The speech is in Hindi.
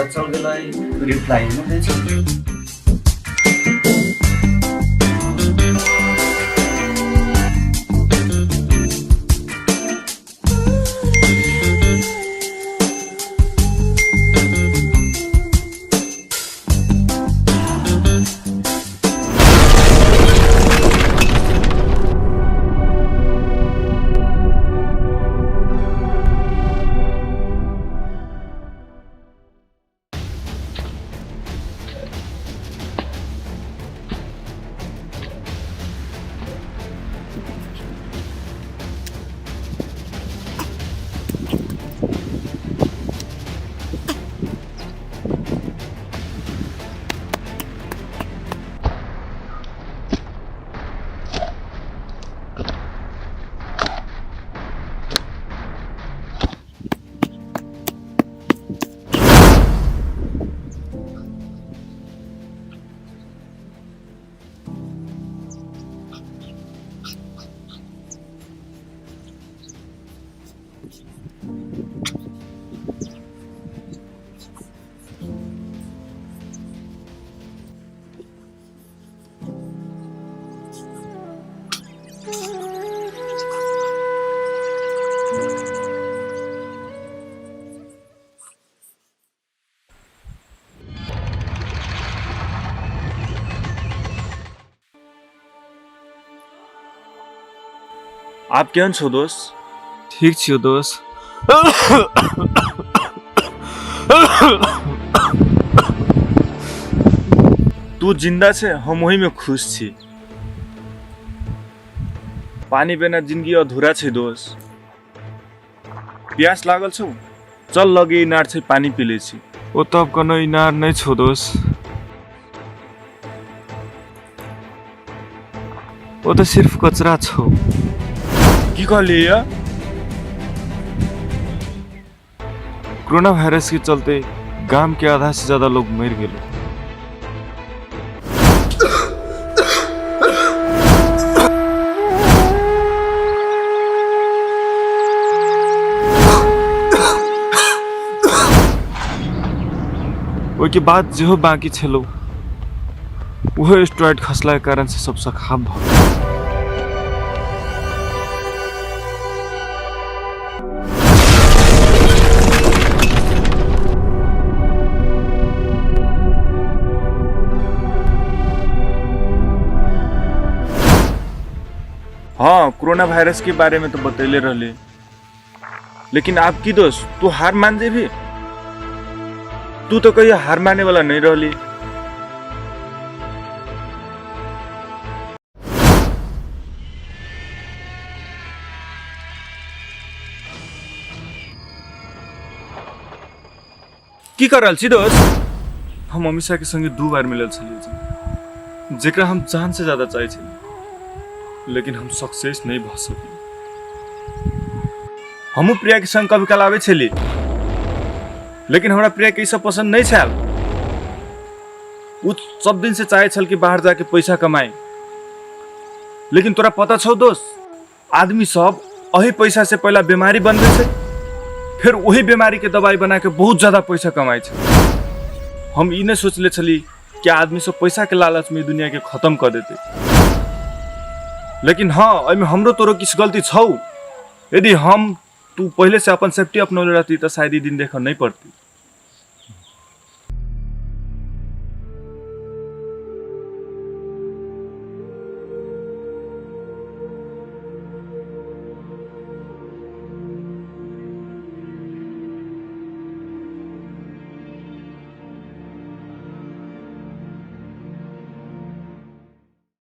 पता चल गया रिप्लाई नहीं। आप केहन छो दोस्त? ठीक छियो दोस्त। तू जिंदा छे, हम वही में खुश छी। पानी बिना जिंदगी अधूरा छे दोस्त। प्यास लागल छौ? चल लगे इनार छे, पानी पी ले छी। ओ तब कोनो इनार नहीं छो दोस्त। वो तो सिर्फ कचरा छो। की कहली या? कोरोना वायरस के चलते गांव के आधा से ज्यादा लोग मर गए। के बाद जो बाकी छेलो वो स्टेरॉइड खसला के कारण से सब सखाब भ गेल। हाँ, कोरोना वायरस के बारे में तो बतैले रहले, लेकिन आप की दोस्त तू हार मान जे भी? तू तो कहीं हार माने वाला नहीं रहली। की कर रहल छी दोस्त? हम अमीषा के संगे 2 बार मिलल छलिए, जेकरा हम जान से ज्यादा चाहे छलिए, लेकिन हम सक्सेस नहीं भ सकली। हमू प्रिया के संग कभी काल आवे छली, लेकिन हमरा प्रिया के सब पसंद नहीं छल। वो सब दिन से चाहे छल कि बाहर जाके पैसा कमाए, लेकिन तोरा पता छौ दोस्त, आदमी सब वही पैसा से पहला बीमारी बनबे छै, फिर वही बीमारी के दवाई बना के बहुत ज्यादा पैसा कमाए छै। हम ई नहीं सोचले छली कि आदमी सब पैसा के लालच में दुनिया के खत्म कर देते, लेकिन हाँ, एमे हमरो तोरो किछ गलती छौ। यदि हम तू पहले से अपन सेफ्टी अपनौले रहती तो शायद ई दिन देखा नहीं पड़ती।